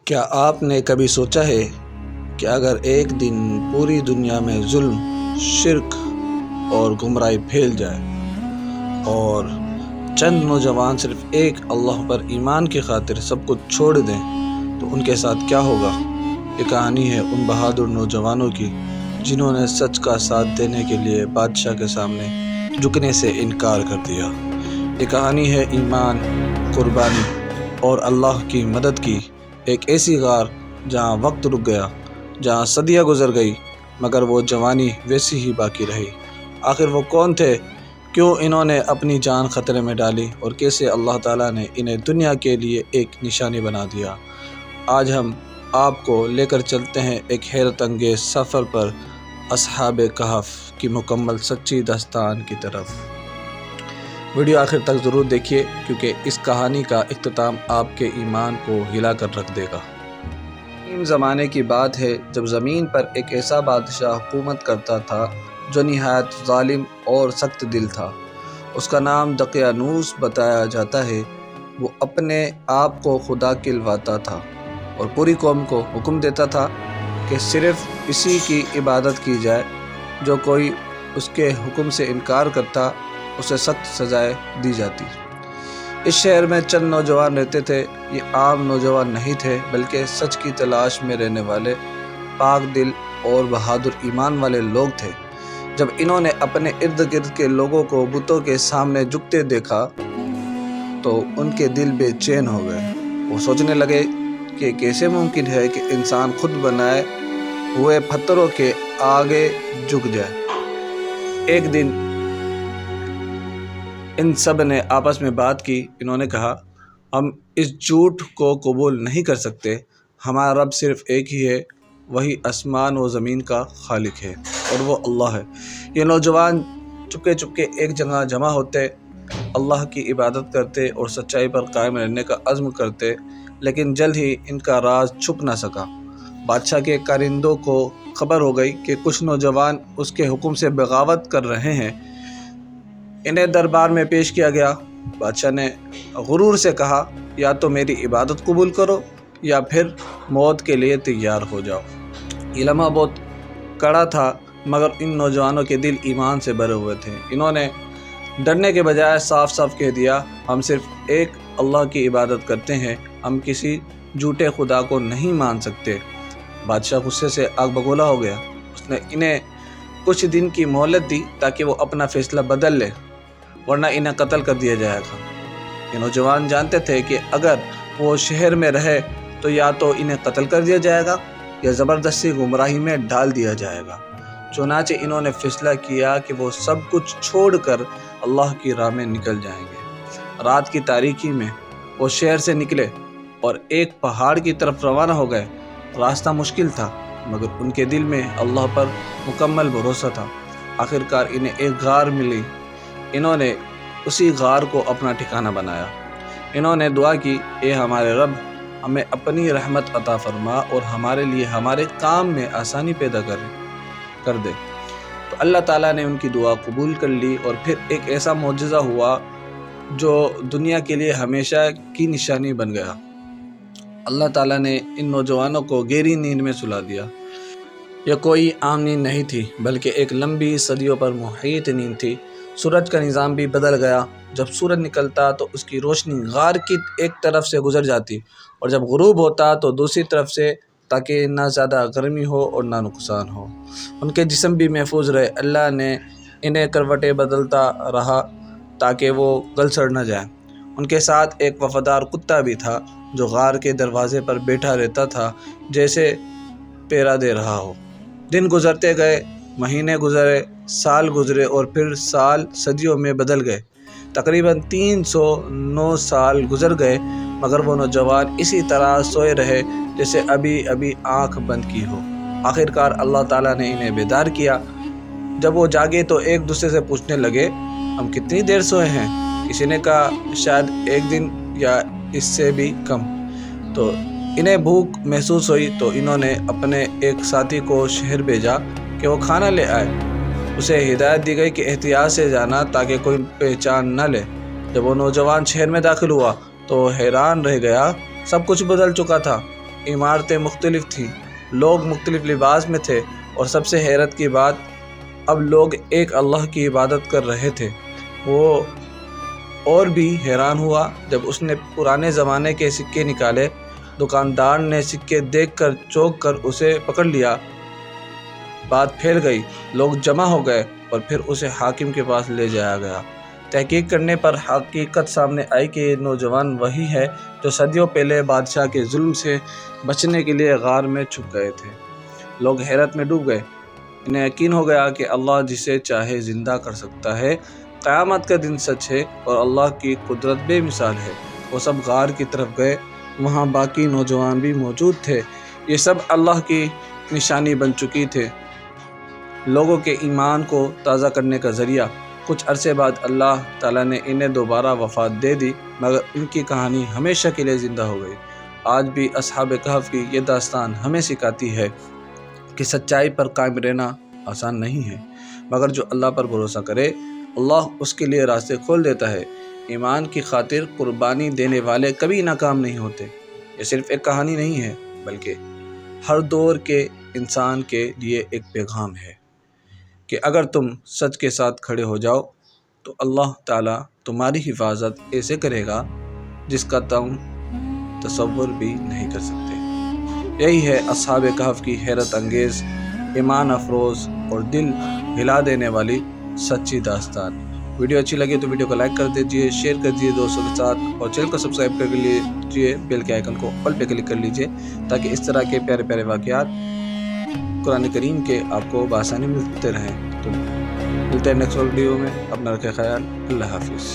کیا آپ نے کبھی سوچا ہے کہ اگر ایک دن پوری دنیا میں ظلم، شرک اور گمراہی پھیل جائے اور چند نوجوان صرف ایک اللہ پر ایمان کی خاطر سب کچھ چھوڑ دیں تو ان کے ساتھ کیا ہوگا؟ یہ کہانی ہے ان بہادر نوجوانوں کی جنہوں نے سچ کا ساتھ دینے کے لیے بادشاہ کے سامنے جھکنے سے انکار کر دیا۔ یہ کہانی ہے ایمان، قربانی اور اللہ کی مدد کی، ایک ایسی غار جہاں وقت رک گیا، جہاں صدیاں گزر گئی مگر وہ جوانی ویسی ہی باقی رہی۔ آخر وہ کون تھے؟ کیوں انہوں نے اپنی جان خطرے میں ڈالی اور کیسے اللہ تعالیٰ نے انہیں دنیا کے لیے ایک نشانی بنا دیا؟ آج ہم آپ کو لے کر چلتے ہیں ایک حیرت انگیز سفر پر، اصحاب کہف کی مکمل سچی داستان کی طرف۔ ویڈیو آخر تک ضرور دیکھیے کیونکہ اس کہانی کا اختتام آپ کے ایمان کو ہلا کر رکھ دے گا۔ قدیم زمانے کی بات ہے جب زمین پر ایک ایسا بادشاہ حکومت کرتا تھا جو نہایت ظالم اور سخت دل تھا۔ اس کا نام دقیانوس بتایا جاتا ہے۔ وہ اپنے آپ کو خدا کہلواتا تھا اور پوری قوم کو حکم دیتا تھا کہ صرف اسی کی عبادت کی جائے، جو کوئی اس کے حکم سے انکار کرتا اسے سخت سزائیں دی جاتی۔ اس شہر میں چند نوجوان رہتے تھے۔ یہ عام نوجوان نہیں تھے بلکہ سچ کی تلاش میں رہنے والے پاک دل اور بہادر ایمان والے لوگ تھے۔ جب انہوں نے اپنے ارد گرد کے لوگوں کو بتوں کے سامنے جھکتے دیکھا تو ان کے دل بے چین ہو گئے۔ وہ سوچنے لگے کہ کیسے ممکن ہے کہ انسان خود بنائے ہوئے پتھروں کے آگے جھک جائے۔ ایک دن ان سب نے آپس میں بات کی۔ انہوں نے کہا، ہم اس جھوٹ کو قبول نہیں کر سکتے۔ ہمارا رب صرف ایک ہی ہے، وہی آسمان و زمین کا خالق ہے اور وہ اللہ ہے۔ یہ نوجوان چپکے چپکے ایک جگہ جمع ہوتے، اللہ کی عبادت کرتے اور سچائی پر قائم رہنے کا عزم کرتے، لیکن جلد ہی ان کا راز چھپ نہ سکا۔ بادشاہ کے کارندوں کو خبر ہو گئی کہ کچھ نوجوان اس کے حکم سے بغاوت کر رہے ہیں۔ انہیں دربار میں پیش کیا گیا۔ بادشاہ نے غرور سے کہا، یا تو میری عبادت قبول کرو یا پھر موت کے لیے تیار ہو جاؤ۔ یہ لمحہ بہت کڑا تھا مگر ان نوجوانوں کے دل ایمان سے بھرے ہوئے تھے۔ انہوں نے ڈرنے کے بجائے صاف صاف کہہ دیا، ہم صرف ایک اللہ کی عبادت کرتے ہیں، ہم کسی جھوٹے خدا کو نہیں مان سکتے۔ بادشاہ غصے سے آگ بگولا ہو گیا۔ اس نے انہیں کچھ دن کی مہلت دی تاکہ وہ اپنا فیصلہ بدل لے، ورنہ انہیں قتل کر دیا جائے گا۔ یہ نوجوان جانتے تھے کہ اگر وہ شہر میں رہے تو یا تو انہیں قتل کر دیا جائے گا یا زبردستی گمراہی میں ڈال دیا جائے گا۔ چنانچہ انہوں نے فیصلہ کیا کہ وہ سب کچھ چھوڑ کر اللہ کی راہ میں نکل جائیں گے۔ رات کی تاریکی میں وہ شہر سے نکلے اور ایک پہاڑ کی طرف روانہ ہو گئے۔ راستہ مشکل تھا مگر ان کے دل میں اللہ پر مکمل بھروسہ تھا۔ آخرکار انہیں ایک غار ملی۔ انہوں نے اسی غار کو اپنا ٹھکانہ بنایا۔ انہوں نے دعا کی، اے ہمارے رب، ہمیں اپنی رحمت عطا فرما اور ہمارے لیے ہمارے کام میں آسانی پیدا کر دے۔ تو اللہ تعالیٰ نے ان کی دعا قبول کر لی اور پھر ایک ایسا معجزہ ہوا جو دنیا کے لیے ہمیشہ کی نشانی بن گیا۔ اللہ تعالیٰ نے ان نوجوانوں کو گہری نیند میں سلا دیا۔ یہ کوئی عام نیند نہیں تھی بلکہ ایک لمبی صدیوں پر محیط نیند تھی۔ سورج کا نظام بھی بدل گیا۔ جب سورج نکلتا تو اس کی روشنی غار کی ایک طرف سے گزر جاتی اور جب غروب ہوتا تو دوسری طرف سے، تاکہ نہ زیادہ گرمی ہو اور نہ نقصان ہو۔ ان کے جسم بھی محفوظ رہے۔ اللہ نے انہیں کروٹیں بدلتا رہا تاکہ وہ گل سڑ نہ جائیں۔ ان کے ساتھ ایک وفادار کتا بھی تھا جو غار کے دروازے پر بیٹھا رہتا تھا، جیسے پہرا دے رہا ہو۔ دن گزرتے گئے، مہینے گزرے، سال گزرے اور پھر سال صدیوں میں بدل گئے۔ تقریباً 309 سال گزر گئے مگر وہ نوجوان اسی طرح سوئے رہے جیسے ابھی ابھی آنکھ بند کی ہو۔ آخرکار اللہ تعالیٰ نے انہیں بیدار کیا۔ جب وہ جاگے تو ایک دوسرے سے پوچھنے لگے، ہم کتنی دیر سوئے ہیں؟ کسی نے کہا، شاید ایک دن یا اس سے بھی کم۔ تو انہیں بھوک محسوس ہوئی تو انہوں نے اپنے ایک ساتھی کو شہر بھیجا کہ وہ کھانا لے آئے۔ اسے ہدایت دی گئی کہ احتیاط سے جانا تاکہ کوئی پہچان نہ لے۔ جب وہ نوجوان شہر میں داخل ہوا تو حیران رہ گیا، سب کچھ بدل چکا تھا۔ عمارتیں مختلف تھیں، لوگ مختلف لباس میں تھے، اور سب سے حیرت کی بات، اب لوگ ایک اللہ کی عبادت کر رہے تھے۔ وہ اور بھی حیران ہوا جب اس نے پرانے زمانے کے سکے نکالے۔ دکاندار نے سکے دیکھ کر چونک کر اسے پکڑ لیا۔ بات پھیل گئی، لوگ جمع ہو گئے اور پھر اسے حاکم کے پاس لے جایا گیا۔ تحقیق کرنے پر حقیقت سامنے آئی کہ یہ نوجوان وہی ہے جو صدیوں پہلے بادشاہ کے ظلم سے بچنے کے لیے غار میں چھپ گئے تھے۔ لوگ حیرت میں ڈوب گئے۔ انہیں یقین ہو گیا کہ اللہ جسے چاہے زندہ کر سکتا ہے، قیامت کا دن سچ ہے اور اللہ کی قدرت بے مثال ہے۔ وہ سب غار کی طرف گئے، وہاں باقی نوجوان بھی موجود تھے۔ یہ سب اللہ کی نشانی بن چکی تھے، لوگوں کے ایمان کو تازہ کرنے کا ذریعہ۔ کچھ عرصے بعد اللہ تعالیٰ نے انہیں دوبارہ وفات دے دی، مگر ان کی کہانی ہمیشہ کے لیے زندہ ہو گئی۔ آج بھی اصحاب کہف کی یہ داستان ہمیں سکھاتی ہے کہ سچائی پر قائم رہنا آسان نہیں ہے، مگر جو اللہ پر بھروسہ کرے، اللہ اس کے لیے راستے کھول دیتا ہے۔ ایمان کی خاطر قربانی دینے والے کبھی ناکام نہیں ہوتے۔ یہ صرف ایک کہانی نہیں ہے، بلکہ ہر دور کے انسان کے لیے ایک پیغام ہے کہ اگر تم سچ کے ساتھ کھڑے ہو جاؤ تو اللہ تعالیٰ تمہاری حفاظت ایسے کرے گا جس کا تم تصور بھی نہیں کر سکتے۔ یہی ہے اصحاب کہف کی حیرت انگیز، ایمان افروز اور دل ہلا دینے والی سچی داستان۔ ویڈیو اچھی لگے تو ویڈیو کو لائک کر دیجئے، شیئر کر دیجئے دوستوں کے ساتھ، اور چینل کو سبسکرائب کر لیجئے، بیل کے آئیکن کو آل پہ کلک کر لیجئے تاکہ اس طرح کے پیارے پیارے واقعات قرآن کریم کے آپ کو بآسانی ملتے رہیں۔ تو ملتے ہیں نیکسٹ ویڈیو میں، اپنا رکھیں خیال، اللہ حافظ۔